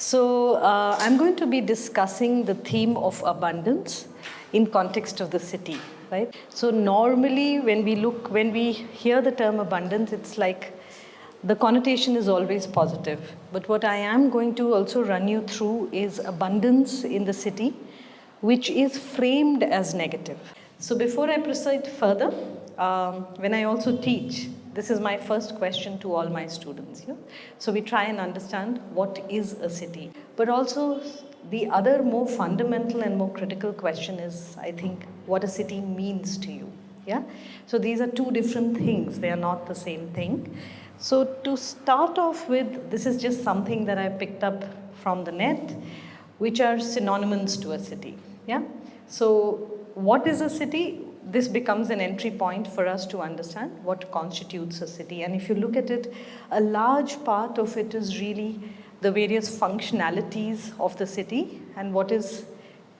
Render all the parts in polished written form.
I'm going to be discussing the theme of abundance in context of the city, right? So normally when we hear the term abundance, it's like the connotation is always positive. But what I am going to also run you through is abundance in the city, which is framed as negative. So before I proceed further, when I also teach, this is my first question to all my students here. So we try and understand what is a city. But also the other more fundamental and more critical question is, I think, what a city means to you. Yeah? So these are two different things. They are not the same thing. So to start off with, this is just something that I picked up from the net, which are synonymous to a city. Yeah? So what is a city? This becomes an entry point for us to understand what constitutes a city. And if you look at it, a large part of it is really the various functionalities of the city and what is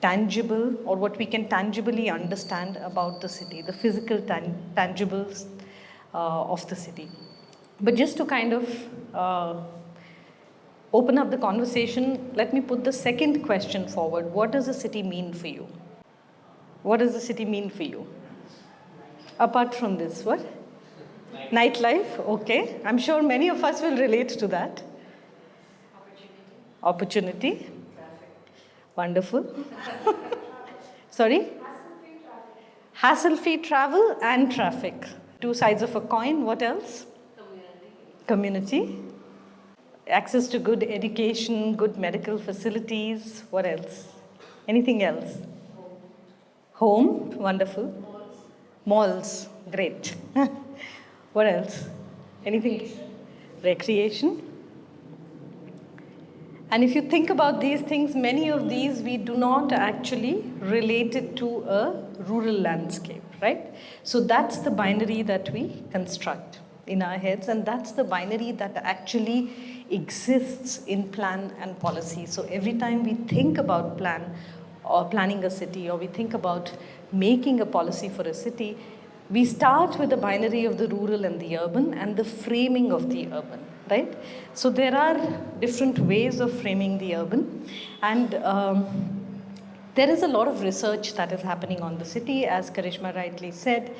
tangible or what we can tangibly understand about the city, the physical tangibles of the city. But just to kind of open up the conversation, let me put the second question forward. What does a city mean for you? What does the city mean for you? Apart from this, what? Nightlife, okay. I'm sure many of us will relate to that. Opportunity. Wonderful. Sorry? Hassle-free travel and traffic. Two sides of a coin. What else? Community. Access to good education, good medical facilities. What else? Anything else? Home. Wonderful. Malls. Great. What else? Anything? Recreation. And if you think about these things, many of these we do not actually relate it to a rural landscape, right? So that's the binary that we construct in our heads, and that's the binary that actually exists in plan and policy. So every time we think about planning a city, or we think about making a policy for a city, we start with the binary of the rural and the urban and the framing of the urban, right? So there are different ways of framing the urban, and there is a lot of research that is happening on the city. As Karishma rightly said,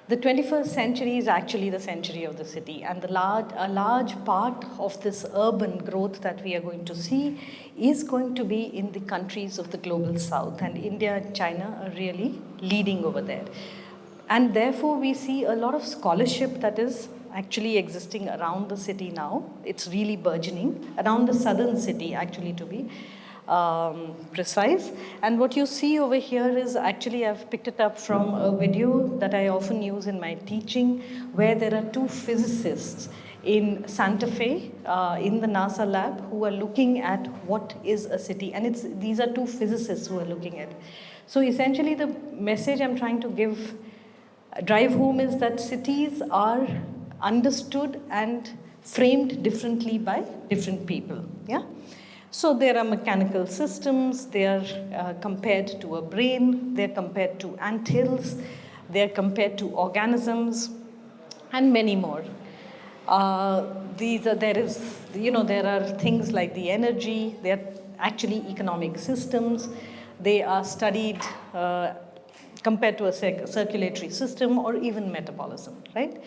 the 21st century is actually the century of the city, and a large part of this urban growth that we are going to see is going to be in the countries of the global south, and India and China are really leading over there. And therefore we see a lot of scholarship that is actually existing around the city now. It's really burgeoning, around the southern city actually, to be precise. And what you see over here is actually, I've picked it up from a video that I often use in my teaching, where there are two physicists in Santa Fe, in the NASA lab, who are looking at what is a city. And these are two physicists who are looking at it. So essentially the message I'm trying to drive home is that cities are understood and framed differently by different people. Yeah? So there are mechanical systems, they are compared to a brain, they're compared to anthills, they're compared to organisms, and many more. There are things like the energy, they're actually economic systems, they are studied compared to a circulatory system or even metabolism, right?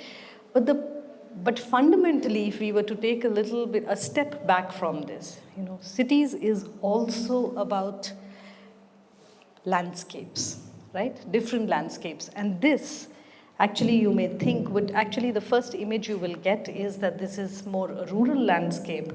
But fundamentally, if we were to take a step back from this, cities is also about landscapes, right? Different landscapes. And this, actually, you may think the first image you will get is that this is more a rural landscape,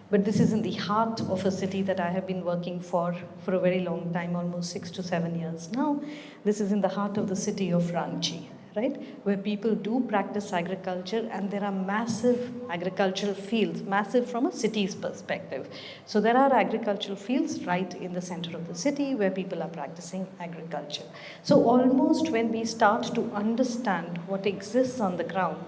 but this is in the heart of a city that I have been working for a very long time, almost 6 to 7 years now. This is in the heart of the city of Ranchi, right? Where people do practice agriculture, and there are massive agricultural fields, massive from a city's perspective. So there are agricultural fields right in the center of the city where people are practicing agriculture. So almost when we start to understand what exists on the ground,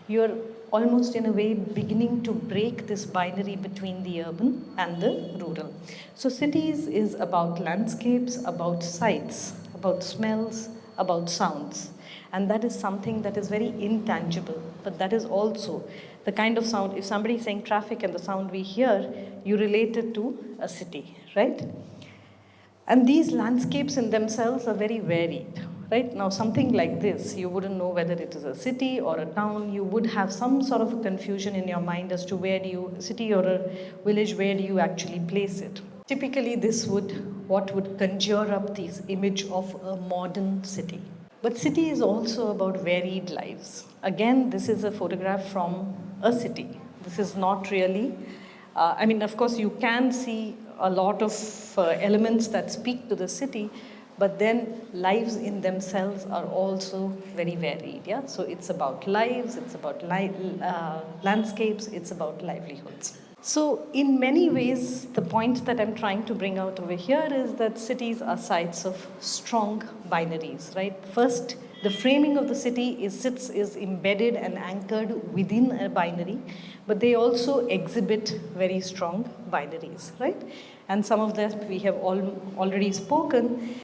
you're almost in a way beginning to break this binary between the urban and the rural. So cities is about landscapes, about sights, about smells, about sounds. And that is something that is very intangible, but that is also the kind of sound, if somebody is saying traffic and the sound we hear, you relate it to a city, right? And these landscapes in themselves are very varied, right? Now, something like this, you wouldn't know whether it is a city or a town. You would have some sort of a confusion in your mind as to where do you, city or a village, where do you actually place it? Typically, what would conjure up this image of a modern city. But city is also about varied lives. Again, this is a photograph from a city. This is not really, of course, you can see a lot of elements that speak to the city, but then lives in themselves are also very varied. Yeah, so it's about lives, it's about landscapes, it's about livelihoods. So in many ways, the point that I'm trying to bring out over here is that cities are sites of strong binaries, right? First, the framing of the city is embedded and anchored within a binary, but they also exhibit very strong binaries, right? And some of that we have already spoken.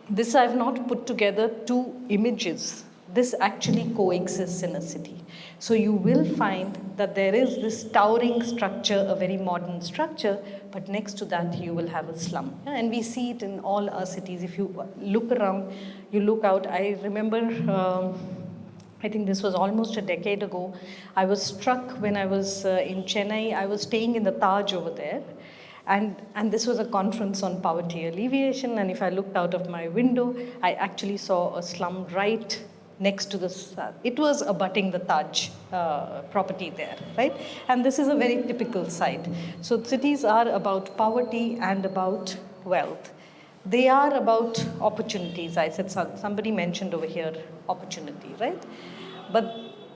This I've not put together two images. This actually coexists in a city. So you will find that there is this towering structure, a very modern structure, but next to that you will have a slum. And we see it in all our cities. If you look around, you look out. I remember, I think this was almost a decade ago, I was struck when I was in Chennai. I was staying in the Taj over there. And this was a conference on poverty alleviation. And if I looked out of my window, I actually saw a slum right next to this. It was abutting the Taj property there, right? And this is a very typical site. So cities are about poverty and about wealth. They are about opportunities. I said somebody mentioned over here opportunity, right? But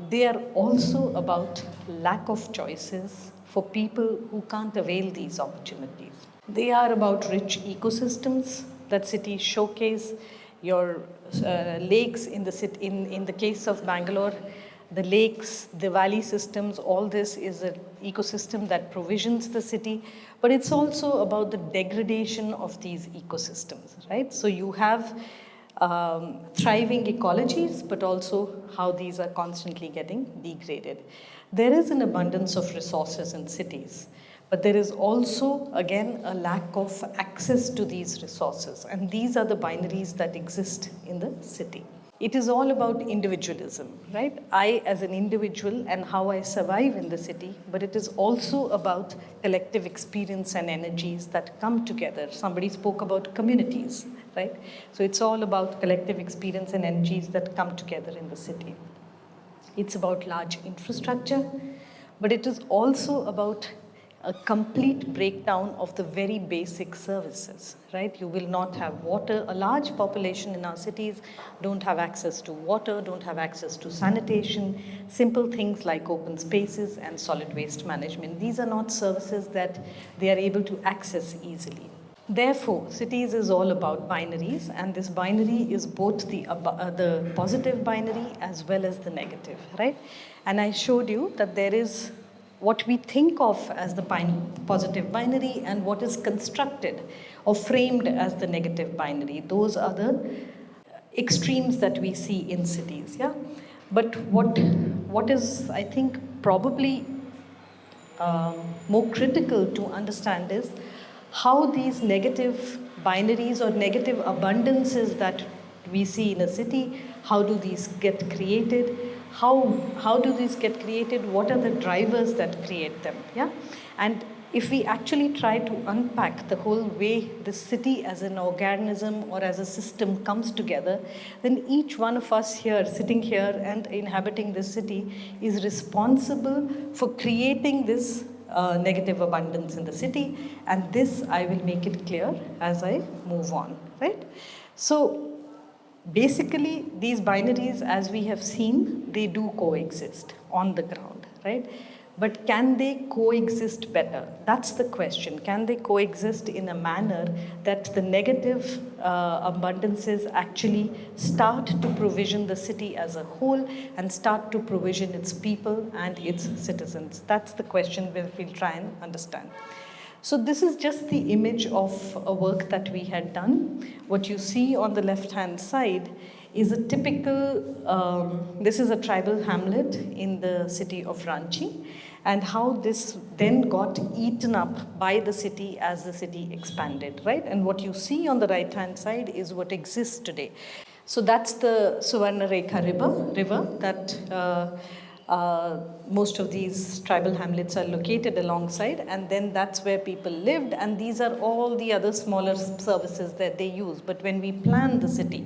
they are also about lack of choices for people who can't avail these opportunities. They are about rich ecosystems that cities showcase. Your lakes in the case of Bangalore, the lakes, the valley systems, all this is an ecosystem that provisions the city, but it's also about the degradation of these ecosystems, right? So you have thriving ecologies, but also how these are constantly getting degraded. There is an abundance of resources in cities, but there is also, again, a lack of access to these resources. And these are the binaries that exist in the city. It is all about individualism, right? I as an individual and how I survive in the city, but it is also about collective experience and energies that come together. Somebody spoke about communities, right? So it's all about collective experience and energies that come together in the city. It's about large infrastructure, but it is also about a complete breakdown of the very basic services, right? You will not have water. A large population in our cities don't have access to water, don't have access to sanitation, simple things like open spaces and solid waste management. These are not services that they are able to access easily. Therefore, cities is all about binaries, and this binary is both the positive binary as well as the negative, right? And I showed you that there is what we think of as the positive binary and what is constructed or framed as the negative binary. Those are the extremes that we see in cities, yeah? But what is, I think, probably more critical to understand is how these negative binaries or negative abundances that we see in a city, how do these get created? How do these get created? What are the drivers that create them? Yeah? And if we actually try to unpack the whole way the city as an organism or as a system comes together, then each one of us here, sitting here and inhabiting this city, is responsible for creating this negative abundance in the city, and this I will make it clear as I move on, right? So basically these binaries, as we have seen, they do coexist on the ground, right? But can they coexist better? That's the question. Can they coexist in a manner that the negative abundances actually start to provision the city as a whole and start to provision its people and its citizens? That's the question we'll try and understand. So this is just the image of a work that we had done. What you see on the left-hand side is a typical, this is a tribal hamlet in the city of Ranchi, and how this then got eaten up by the city as the city expanded, right? And what you see on the right-hand side is what exists today. So that's the Suvarnarekha river that most of these tribal hamlets are located alongside, and then that's where people lived, and these are all the other smaller services that they use. But when we plan the city,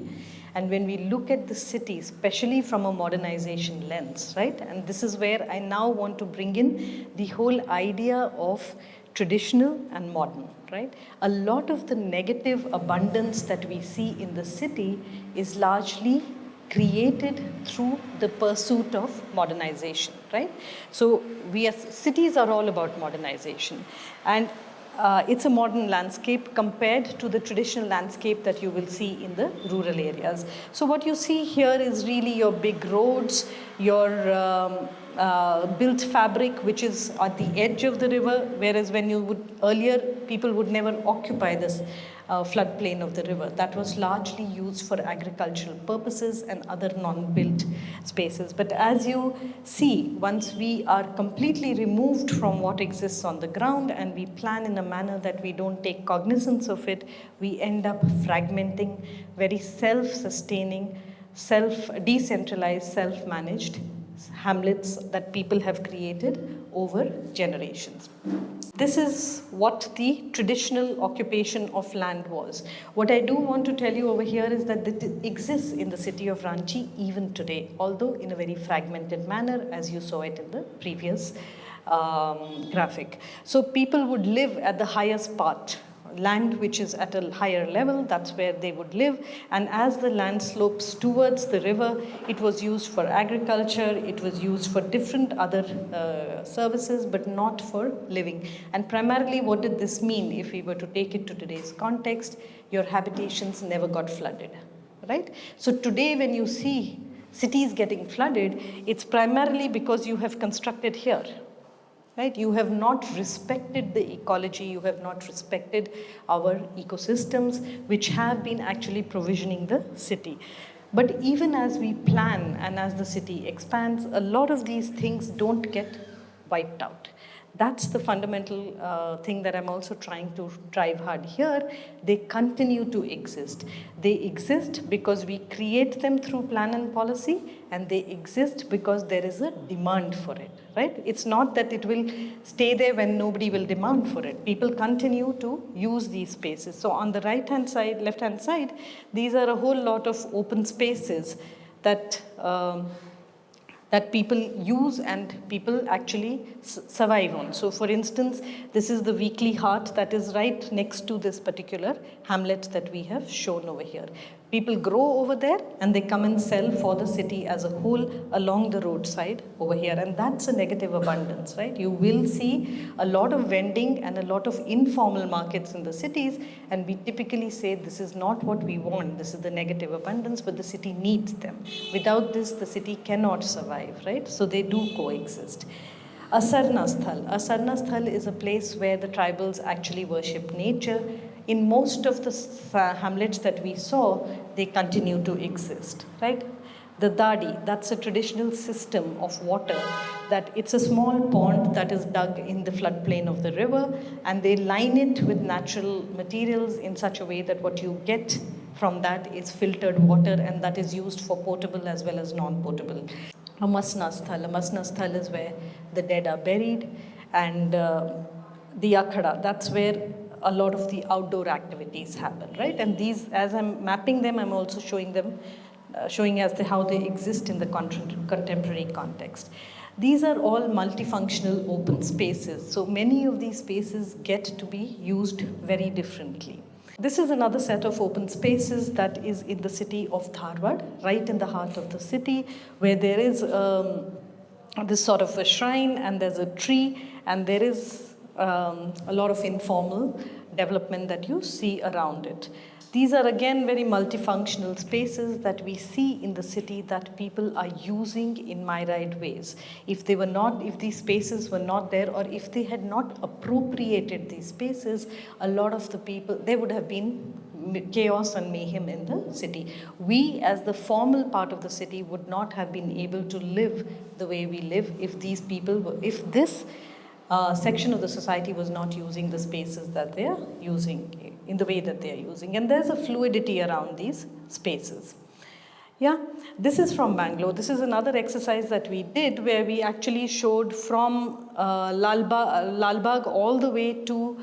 and when we look at the city, especially from a modernization lens, right? And this is where I now want to bring in the whole idea of traditional and modern, right? A lot of the negative abundance that we see in the city is largely created through the pursuit of modernization, right? So cities are all about modernization, and it's a modern landscape compared to the traditional landscape that you will see in the rural areas. So what you see here is really your big roads, your built fabric, which is at the edge of the river, whereas when you would earlier, people would never occupy this floodplain of the river. That was largely used for agricultural purposes and other non-built spaces. But as you see, once we are completely removed from what exists on the ground and we plan in a manner that we don't take cognizance of it, we end up fragmenting very self-sustaining, decentralized, self-managed hamlets that people have created over generations. This is what the traditional occupation of land was. What I do want to tell you over here is that it exists in the city of Ranchi even today, although in a very fragmented manner, as you saw it in the previous graphic. So people would live at the highest part, land which is at a higher level, that's where they would live. And as the land slopes towards the river, it was used for agriculture, it was used for different other services, but not for living. And primarily, what did this mean? If we were to take it to today's context, your habitations never got flooded, right? So today when you see cities getting flooded, it's primarily because you have constructed here. Right? You have not respected the ecology, you have not respected our ecosystems, which have been actually provisioning the city. But even as we plan and as the city expands, a lot of these things don't get wiped out. That's the fundamental thing that I'm also trying to drive hard here. They continue to exist. They exist because we create them through plan and policy, and they exist because there is a demand for it, right? It's not that it will stay there when nobody will demand for it. People continue to use these spaces. So on the right-hand side, left-hand side, these are a whole lot of open spaces that that people use and people actually survive on. So for instance, this is the weekly heart that is right next to this particular hamlet that we have shown over here. People grow over there and they come and sell for the city as a whole along the roadside over here. And that's a negative abundance, right? You will see a lot of vending and a lot of informal markets in the cities, and we typically say this is not what we want, this is the negative abundance, but the city needs them. Without this, the city cannot survive, right? So they do coexist. Asarna Sthal is a place where the tribals actually worship nature. In most of the hamlets that we saw, they continue to exist, right? The Dadi, that's a traditional system of water, that it's a small pond that is dug in the floodplain of the river, and they line it with natural materials in such a way that what you get from that is filtered water, and that is used for potable as well as non-potable. Amasna Sthal is where the dead are buried, and the Akhada, that's where a lot of the outdoor activities happen, right? And these, as I'm mapping them, I'm also showing them, showing as to how they exist in the contemporary context. These are all multifunctional open spaces, so many of these spaces get to be used very differently. This is another set of open spaces that is in the city of Dharwad, right in the heart of the city, where there is this sort of a shrine, and there's a tree, and there is a lot of informal development that you see around it. These are again very multifunctional spaces that we see in the city that people are using in myriad ways. If these spaces were not there, or if they had not appropriated these spaces, a lot of the people, there would have been chaos and mayhem in the city. We, as the formal part of the city, would not have been able to live the way we live if these people were, if this section of the society was not using the spaces that they are using in the way that they are using. And there's a fluidity around these spaces. Yeah, this is from Bangalore. This is another exercise that we did where we actually showed from Lalbagh all the way to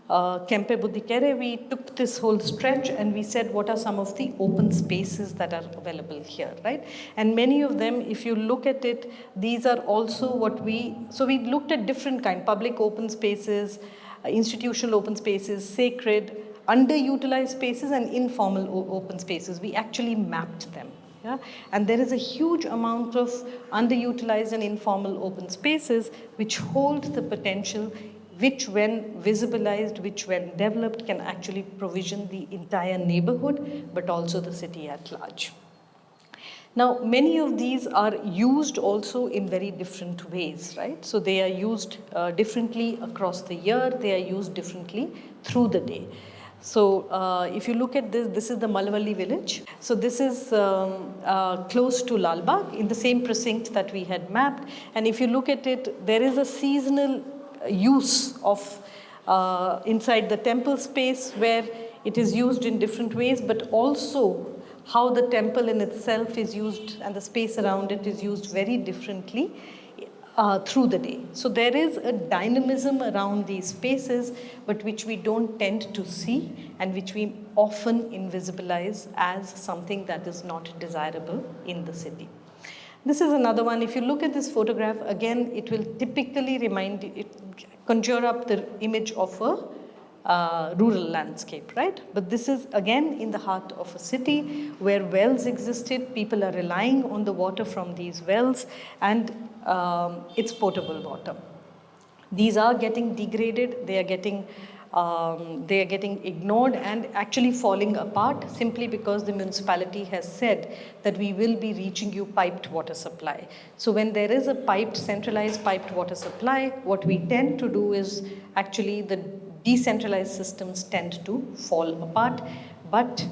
Kempe Buddhikere. We took this whole stretch and we said what are some of the open spaces that are available here, right? And many of them, if you look at it, these are also what we looked at different kind, public open spaces, institutional open spaces, sacred, underutilized spaces and informal open spaces. We actually mapped them. Yeah? And there is a huge amount of underutilized and informal open spaces which hold the potential, which when visibilized, which when developed, can actually provision the entire neighborhood, but also the city at large. Now, many of these are used also in very different ways, right? So they are used differently across the year, they are used differently through the day. So if you look at this, this is the Malavalli village. So this is close to Lalbagh in the same precinct that we had mapped. And if you look at it, there is a seasonal use of inside the temple space where it is used in different ways, but also how the temple in itself is used and the space around it is used very differently through the day. So there is a dynamism around these spaces, but which we don't tend to see and which we often invisibilize as something that is not desirable in the city. This is another one. If you look at this photograph, again, it will typically conjure up the image of a rural landscape, right? But this is again in the heart of a city where wells existed. People are relying on the water from these wells, and it's potable water. These are getting degraded. They are getting ignored and actually falling apart simply because the municipality has said that we will be reaching you piped water supply. So when there is a centralized piped water supply, what we tend to do is actually the decentralized systems tend to fall apart. But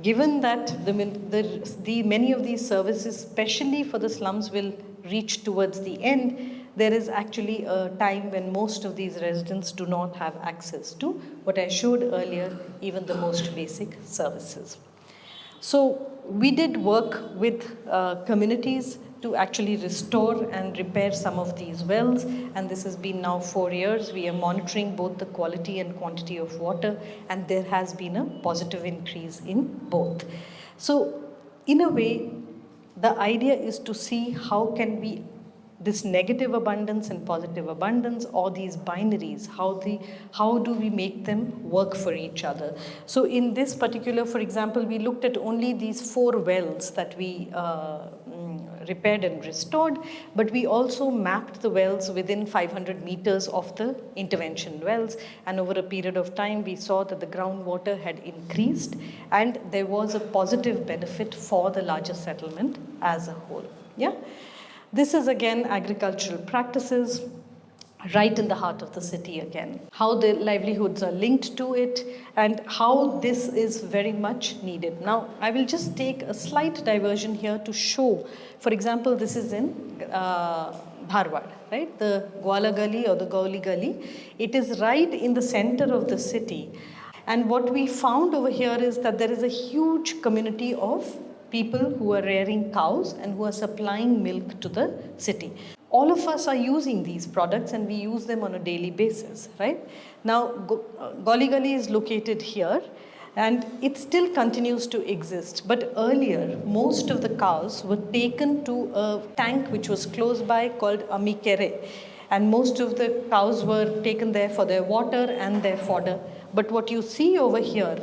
given that many of these services, especially for the slums, will reach towards the end, there is actually a time when most of these residents do not have access to what I showed earlier, even the most basic services. So we did work with communities to actually restore and repair some of these wells, and this has been now 4 years. We are monitoring both the quality and quantity of water, and there has been a positive increase in both. So in a way, the idea is to see how can we this negative abundance and positive abundance, or these binaries, how do we make them work for each other? So in this particular, for example, we looked at only these 4 wells that we repaired and restored, but we also mapped the wells within 500 meters of the intervention wells, and over a period of time we saw that the groundwater had increased and there was a positive benefit for the larger settlement as a whole. Yeah. This is again agricultural practices right in the heart of the city again. How the livelihoods are linked to it and how this is very much needed. Now, I will just take a slight diversion here to show, for example, this is in Dharwad, right? The Gwala Gali or the Gauli Gali. It is right in the center of the city. And what we found over here is that there is a huge community of people who are rearing cows and who are supplying milk to the city. All of us are using these products and we use them on a daily basis, right? Now, Gauli Gali is located here and it still continues to exist. But earlier, most of the cows were taken to a tank which was close by called Amikere. And most of the cows were taken there for their water and their fodder. But what you see over here,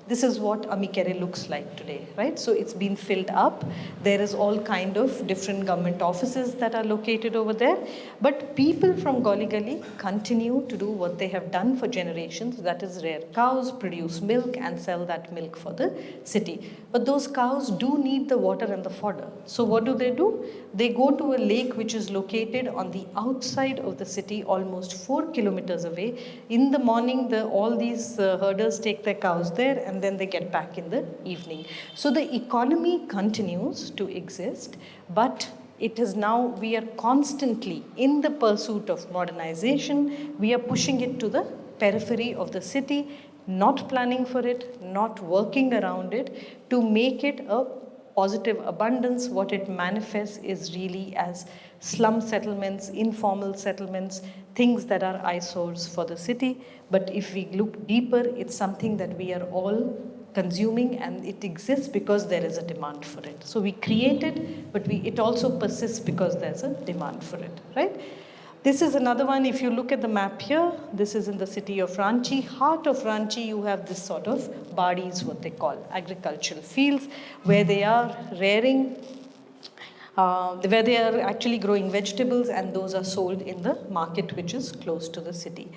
this is what Amikere looks like today, right? So it's been filled up. There is all kind of different government offices that are located over there. But people from Gauli Gali continue to do what they have done for generations, that is rear cows, produce milk and sell that milk for the city. But those cows do need the water and the fodder. So what do? They go to a lake which is located on the outside of the city, almost 4 kilometers away. In the morning, all these herders take their cows there and then they get back in the evening. So the economy continues to exist, but it is now, we are constantly in the pursuit of modernization. We are pushing it to the periphery of the city, not planning for it, not working around it to make it a positive abundance. What it manifests is really as slum settlements, informal settlements, things that are eyesores for the city. But if we look deeper, it's something that we are all consuming, and it exists because there is a demand for it. So we create it, but it also persists because there's a demand for it, right? This is another one. If you look at the map here, this is in the city of Ranchi. Heart of Ranchi, you have this sort of badis, what they call agricultural fields, where they are rearing, where they are actually growing vegetables, and those are sold in the market which is close to the city.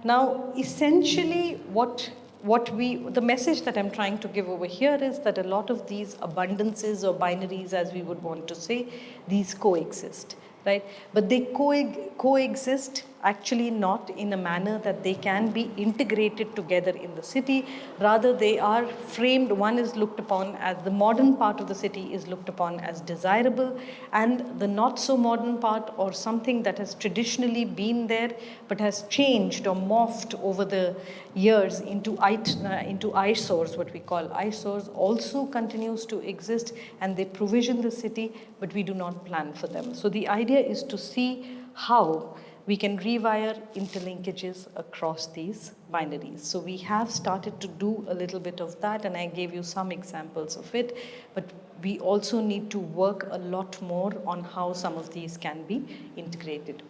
Now, essentially, the message that I'm trying to give over here is that a lot of these abundances or binaries, as we would want to say, these coexist, right? But they coexist actually not in a manner that they can be integrated together in the city. Rather, they are framed, one is looked upon as, the modern part of the city is looked upon as desirable, and the not so modern part, or something that has traditionally been there but has changed or morphed over the years into eyesores, what we call eyesores, also continues to exist, and they provision the city, but we do not plan for them. So the idea is to see how we can rewire interlinkages across these binaries. So we have started to do a little bit of that, and I gave you some examples of it, but we also need to work a lot more on how some of these can be integrated.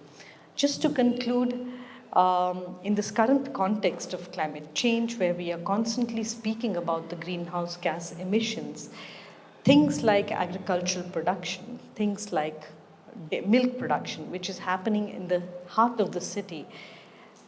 Just to conclude, in this current context of climate change, where we are constantly speaking about the greenhouse gas emissions, things like agricultural production, things like milk production, which is happening in the heart of the city,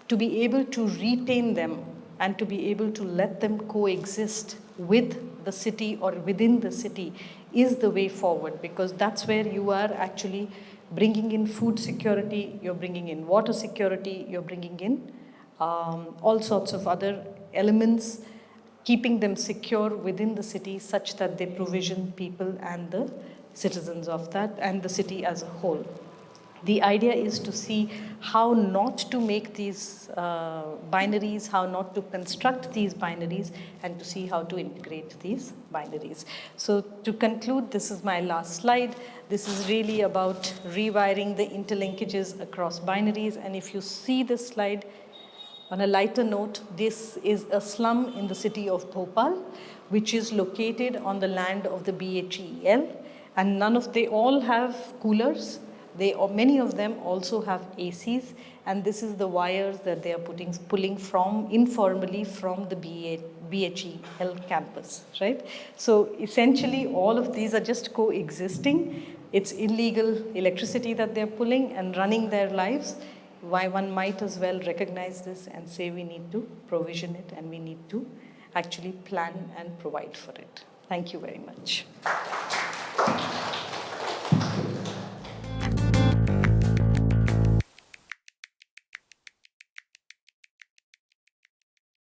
to be able to retain them and to be able to let them coexist with the city or within the city is the way forward, because that's where you are actually bringing in food security, you're bringing in water security, you're bringing in all sorts of other elements, keeping them secure within the city such that they provision people and the citizens of that and the city as a whole. The idea is to see how not to make these binaries, how not to construct these binaries, and to see how to integrate these binaries. So to conclude, this is my last slide. This is really about rewiring the interlinkages across binaries. And if you see this slide, on a lighter note, this is a slum in the city of Bhopal, which is located on the land of the BHEL. And they all have coolers. Many of them also have ACs, and this is the wires that they are pulling from informally from the BHEL campus, right? So essentially, all of these are just coexisting. It's illegal electricity that they're pulling and running their lives. Why one might as well recognize this and say we need to provision it, and we need to actually plan and provide for it. Thank you very much.